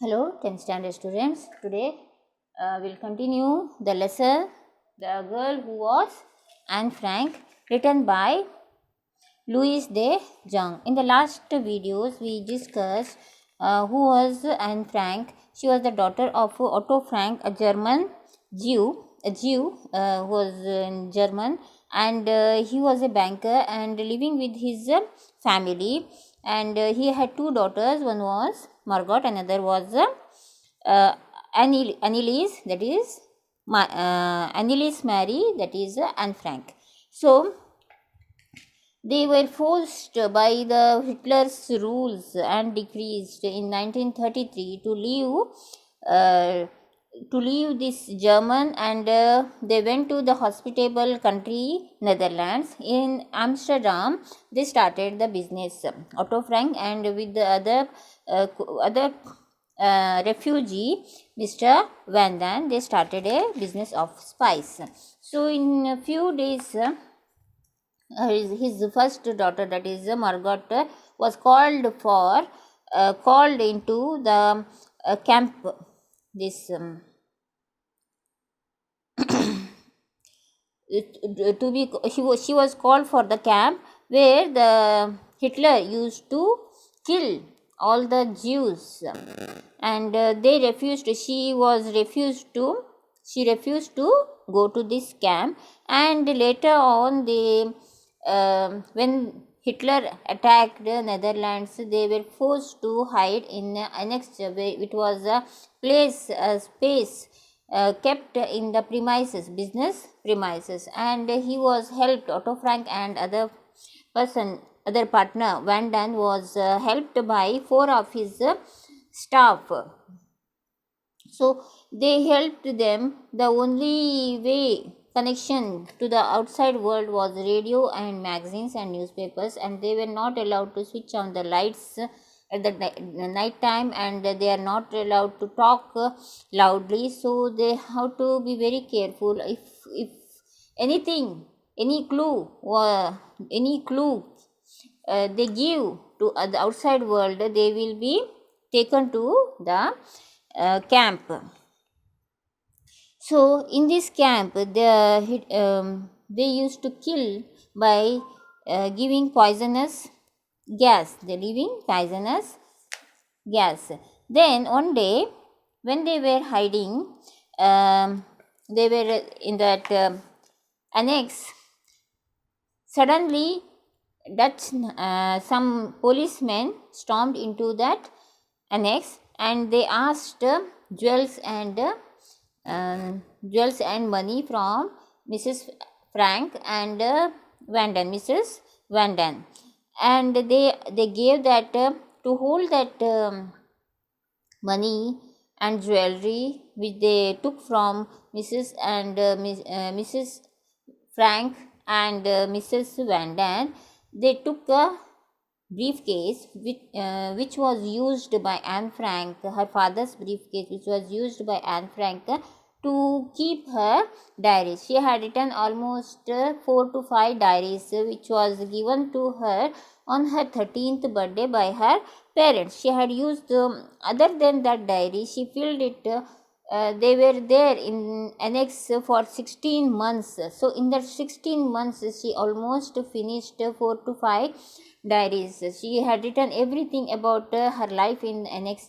Hello, 10th standard students. Today we'll continue the lesson The Girl Who Was Anne Frank, written by Louise de Jong. In the last videos, we discussed who was Anne Frank. She was the daughter of Otto Frank, a German Jew, who was German, and he was a banker and living with his family. And he had two daughters. One was Margot, another was Anneliese, that is Anneliese Mary, that is Anne Frank. So they were forced by the Hitler's rules and decrees in 1933 to leave this German, and they went to the hospitable country Netherlands. In Amsterdam, they started the business. Otto Frank and with the other refugee, Mr. Van Daan, they started a business of spice. So in a few days, his first daughter, that is Margot, was called into the camp. This she was called for the camp where the Hitler used to kill all the Jews, and they refused. She refused to go to this camp, and later on when Hitler attacked the Netherlands, they were forced to hide in annex. It was a space kept in the business premises, and he was helped. Otto Frank and other partner Van Daan was helped by four of his staff. So they helped them. The only way connection to the outside world was radio and magazines and newspapers, and they were not allowed to switch on the lights at the night time, and they are not allowed to talk loudly. So they have to be very careful. If anything, any clue they give to the outside world, they will be taken to the camp. So in this camp, they used to kill by giving poisonous gas. Then one day, when they were hiding, they were in that annex. Suddenly, some policemen stormed into that annex, and they asked jewels and money from Mrs. Frank and Mrs. Van Daan, and they gave that to hold that money and jewelry which they took from Mrs. Frank and Mrs. Van Daan. They took a briefcase which was used by Anne Frank, her father's briefcase, which was used by Anne Frank to keep her diaries. She had written almost 4 to 5 diaries, which was given to her on her 13th birthday by her parents. She had used, other than that diary, she filled it. They were there in annex for 16 months. So in that 16 months, she almost finished 4 to 5 diaries. She had written everything about her life in annex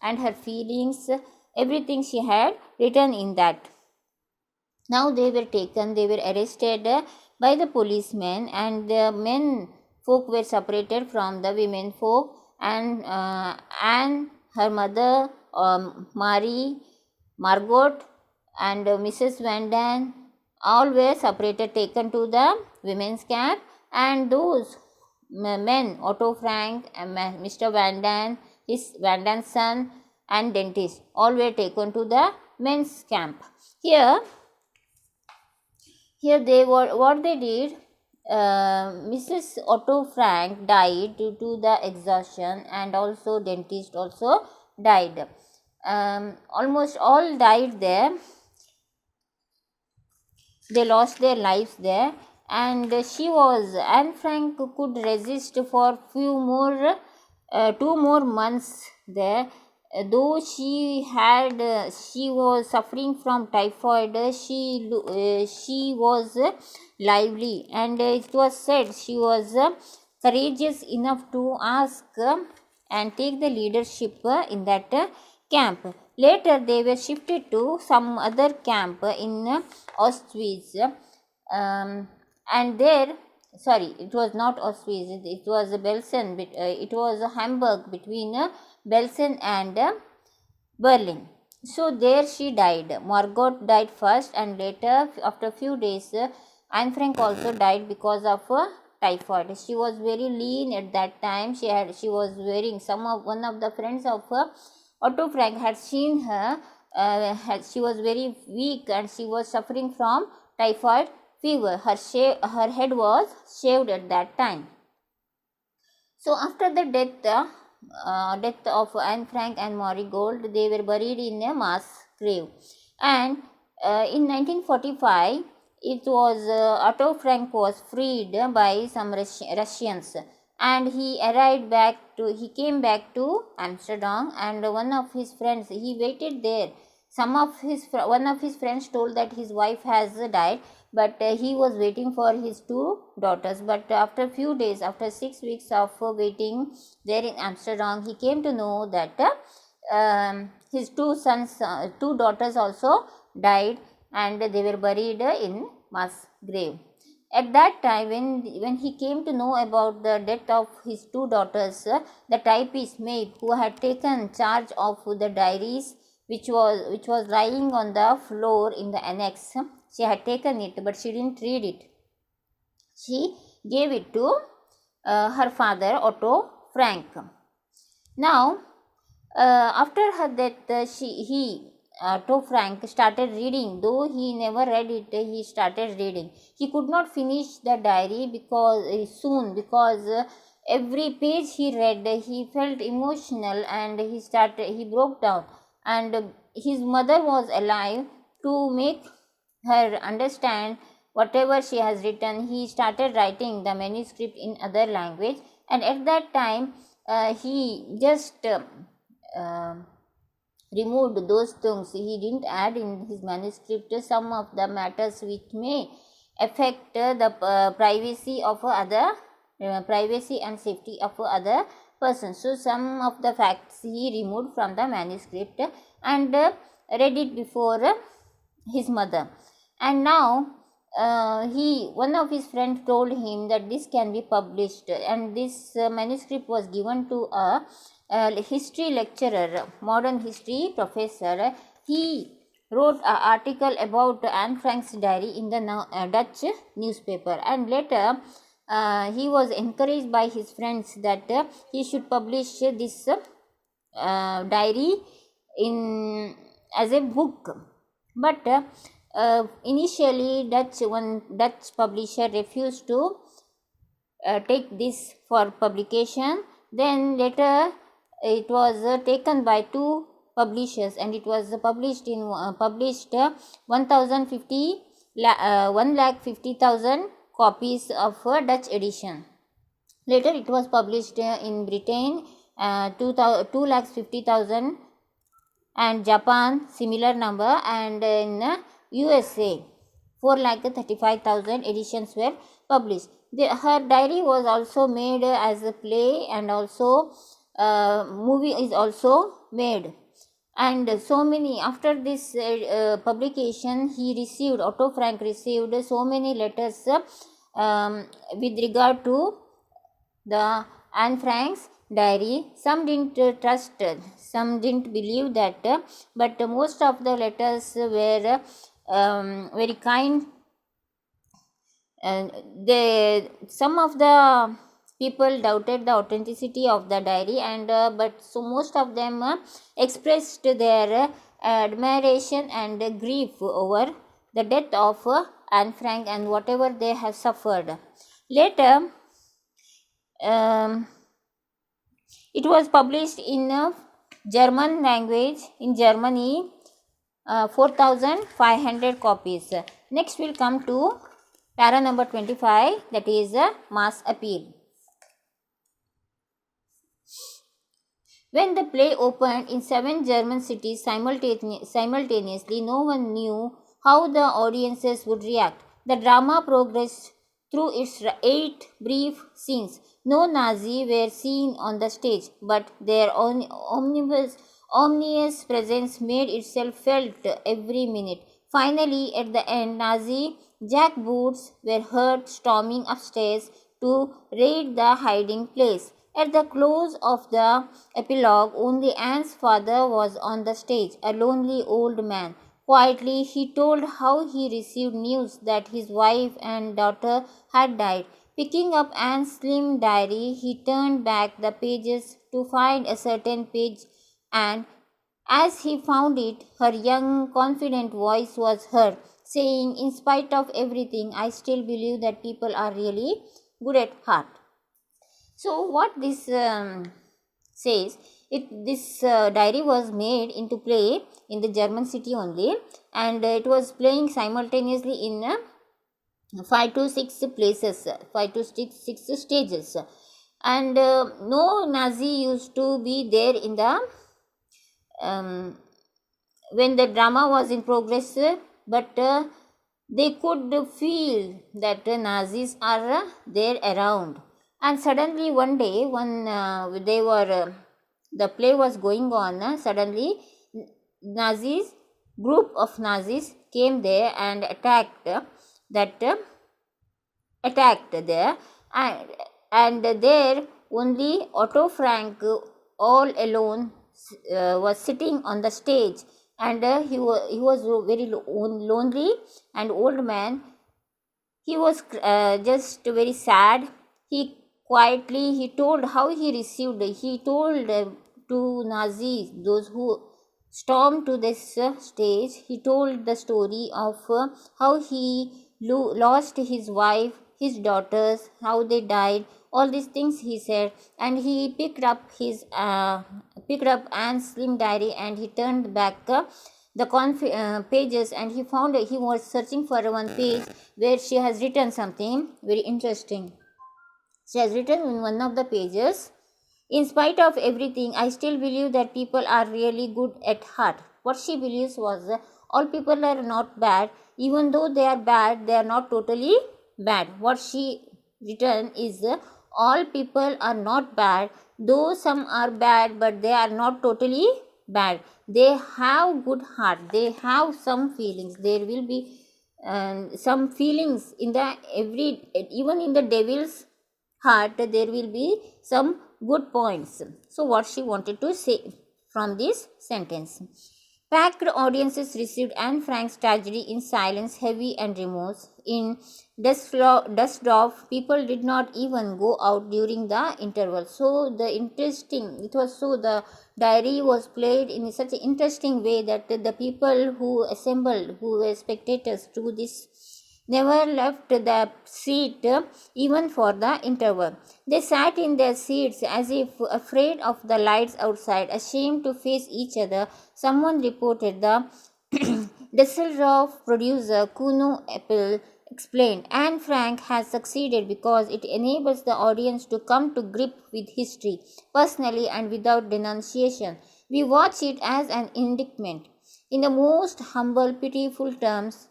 and her feelings. Everything she had written in that. Now they were arrested by the policemen, and the men folk were separated from the women folk, and her mother, Margot, and Mrs. Van Daan, all were separated, taken to the women's camp, and those men, Otto Frank and Mr. Van Daan, his Van Daan's son, and dentist, all were taken to the men's camp. Here they were, what they did, Mrs. Otto Frank died due to the exhaustion, and also dentist also died. Almost all died there. They lost their lives there, and Anne Frank could resist for 2 more months there. though she was suffering from typhoid, she was lively, and it was said she was courageous enough to ask and take the leadership in that camp. Later they were shifted to some other camp in Auschwitz, and there, sorry, it was not Auschwitz, it was Belsen, it was Hamburg, between Belsen and Berlin. So there she died. Margot died first, and later, after a few days, Anne Frank also died because of typhoid. She was very lean at that time. She was wearing one of the friends of Otto Frank had seen her. She was very weak and she was suffering from typhoid fever. Her head was shaved at that time. So after the death of Anne Frank and Marigold, they were buried in a mass grave. And in 1945, it was Otto Frank was freed by some Russians, and he came back to Amsterdam, and one of his friends, he waited there. One of his friends told that his wife has died, but he was waiting for his two daughters. But after few days, after 6 weeks of waiting there in Amsterdam, he came to know that his two daughters also died, and they were buried in mass grave. At that time, when he came to know about the death of his two daughters, the typist maid who had taken charge of the diaries, which was lying on the floor in the annex, she had taken it, but she didn't read it. She gave it to her father, Otto Frank. Now, after her death, Otto Frank started reading. Though he never read it, he started reading. He could not finish the diary because every page he read, he felt emotional, and he broke down. And his mother was alive to make her understand whatever she has written. He started writing the manuscript in other language, and at that time he just removed those things. He didn't add in his manuscript some of the matters which may affect the privacy and safety of other persons. So some of the facts he removed from the manuscript and read it before his mother. And now one of his friends told him that this can be published, and this manuscript was given to a history lecturer, modern history professor. He wrote an article about Anne Frank's diary in the Dutch newspaper, and later he was encouraged by his friends that he should publish this diary as a book. But initially one Dutch publisher refused to take this for publication. Then later it was taken by two publishers, and it was published 1,50,000 copies of Dutch edition. Later it was published in Britain 2,50,000, and Japan similar number, and in USA 4,35,000 editions were published. Her diary was also made as a play, and also movie is also made. And so many, after this publication, Otto Frank received so many letters with regard to the Anne Frank's diary. Some didn't trust, some didn't believe that, but most of the letters were very kind. And some of the people doubted the authenticity of the diary, and but so most of them expressed their admiration and grief over the death of Anne Frank and whatever they have suffered. Later it was published in German language in Germany, 4,500 copies. Next we'll come to para number 25, that is mass appeal. When the play opened in 7 German cities simultaneously, no one knew how the audiences would react. The drama progressed through its 8 brief scenes. No Nazi were seen on the stage, but their omnious presence made itself felt every minute. Finally, at the end, Nazi jackboots were heard storming upstairs to raid the hiding place. At the close of the epilogue, only Anne's father was on the stage, a lonely old man. Quietly, he told how he received news that his wife and daughter had died. Picking up Anne's slim diary, he turned back the pages to find a certain page, and as he found it, her young, confident voice was heard, saying, "In spite of everything, I still believe that people are really good at heart." So, what this says, this diary was made into play in the German city only, and it was playing simultaneously in 5 to 6 places, 5 to 6 stages, and no Nazi used to be there in the um, when the drama was in progress, but they could feel that the Nazis are there around. And suddenly one day, when the play was going on, suddenly Nazis, group of Nazis came there and that attacked there, and there only Otto Frank all alone was sitting on the stage, and he was very lonely and old man. He was just very sad. He told how he received. He told to Nazis, those who stormed to this stage. He told the story of how he lost his wife, his daughters, how they died. All these things he said, and he picked up Anne's slim diary, and he turned back the pages, and he found he was searching for one page where she has written something very interesting. She has written in one of the pages, "In spite of everything, I still believe that people are really good at heart." What she believes was all people are not bad. Even though they are bad, they are not totally bad. What she written is all people are not bad, though some are bad, but they are not totally bad. They have good heart. They have some feelings. There will be some feelings in the even in the devil's heart there will be some good points. So what she wanted to say from this sentence: packed audiences received Anne Frank's tragedy in silence, heavy and remorse. In Dusseldorf, people did not even go out during the interval. So the diary was played in such an interesting way that the people who assembled, who were spectators to this, never left the seat even for the interval. They sat in their seats as if afraid of the lights outside, ashamed to face each other. Someone reported the Dusseldorf producer Kuno Appel explained, "Anne Frank has succeeded because it enables the audience to come to grip with history personally and without denunciation. We watch it as an indictment. In the most humble, pitiful terms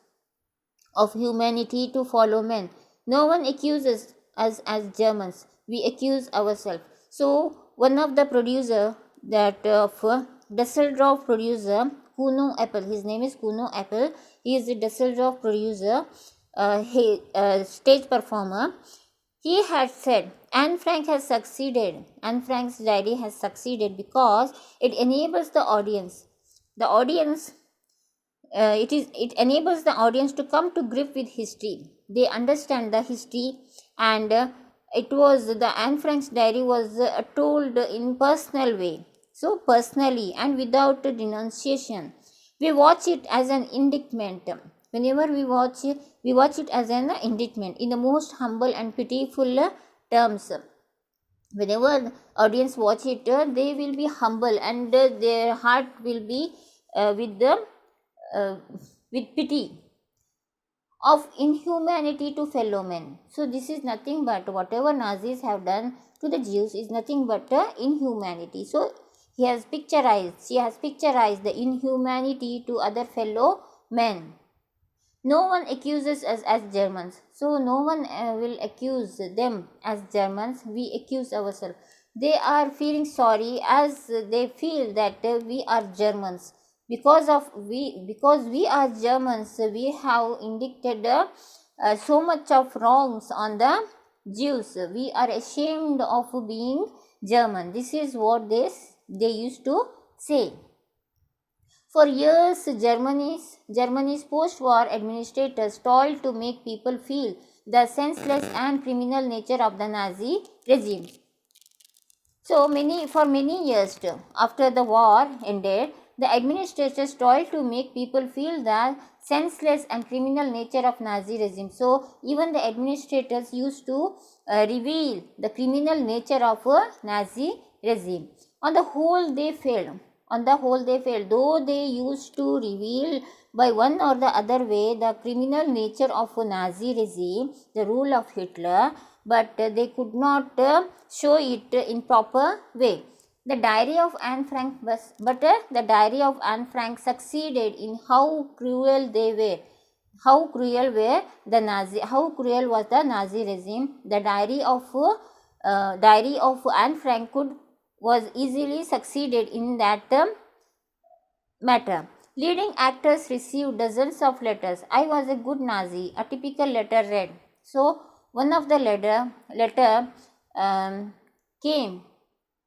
of humanity to follow men. No one accuses us as Germans. We accuse ourselves." So one of the producer that of Dusseldorf producer Kuno Appel, his name is Kuno Appel. He is a Dusseldorf producer, stage performer. He had said, Anne Frank has succeeded. Anne Frank's diary has succeeded because it enables the audience. The audience it enables the audience to come to grip with history. They understand the history, and it was the Anne Frank's diary was told in personal way, so personally and without denunciation. We watch it as an indictment. Whenever we watch it as an indictment in the most humble and pitiful terms. Whenever the audience watch it, they will be humble, and their heart will be with pity of inhumanity to fellow men. So this is nothing but whatever Nazis have done to the Jews is nothing but inhumanity. So She has picturized the inhumanity to other fellow men. No one accuses us as Germans, so no one will accuse them as Germans. We accuse ourselves. They are feeling sorry as they feel that we are Germans. Because we are Germans, we have indicted so much of wrongs on the Jews. We are ashamed of being German. This is what they used to say. For years, Germany's post-war administrators toiled to make people feel the senseless and criminal nature of the Nazi regime. So for many years after the war ended, the administrators toiled to make people feel the senseless and criminal nature of Nazi regime. So even the administrators used to reveal the criminal nature of a Nazi regime. On the whole, they failed. Though they used to reveal by one or the other way the criminal nature of a Nazi regime, the rule of Hitler, but they could not show it in proper way. The diary of Anne Frank succeeded in how cruel they were. How cruel was the Nazi regime? The diary of Anne Frank was easily succeeded in that matter. Leading actors received dozens of letters. I was a good Nazi, a typical letter read. So one of the letter came.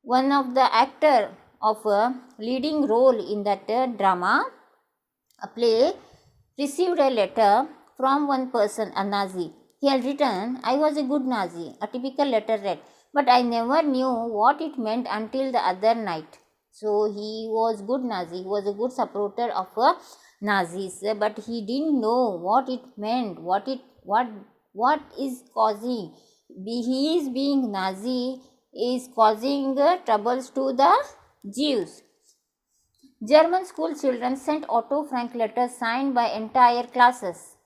One of the actor of a leading role in that drama, a play, received a letter from one person, a Nazi. He had written, I was a good Nazi, a typical letter read, but I never knew what it meant until the other night. So he was good Nazi, he was a good supporter of Nazis, but he didn't know what it meant, what is causing. He is being Nazi is causing troubles to the Jews. German school children sent Otto Frank letters signed by entire classes,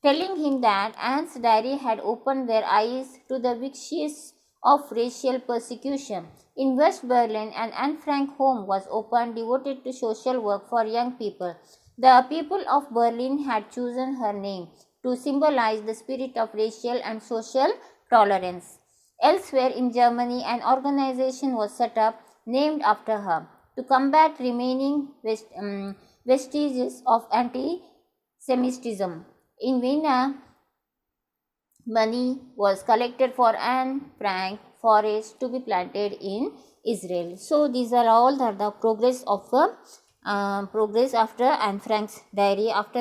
telling him that Anne's diary had opened their eyes to the vicious of racial persecution. In West Berlin, an Anne Frank home was opened devoted to social work for young people. The people of Berlin had chosen her name to symbolize the spirit of racial and social tolerance. Elsewhere in Germany, an organization was set up named after her to combat remaining vestiges of anti-Semitism. In Vienna, money was collected for Anne Frank forest to be planted in Israel. So these are all the progress after Anne Frank's diary. After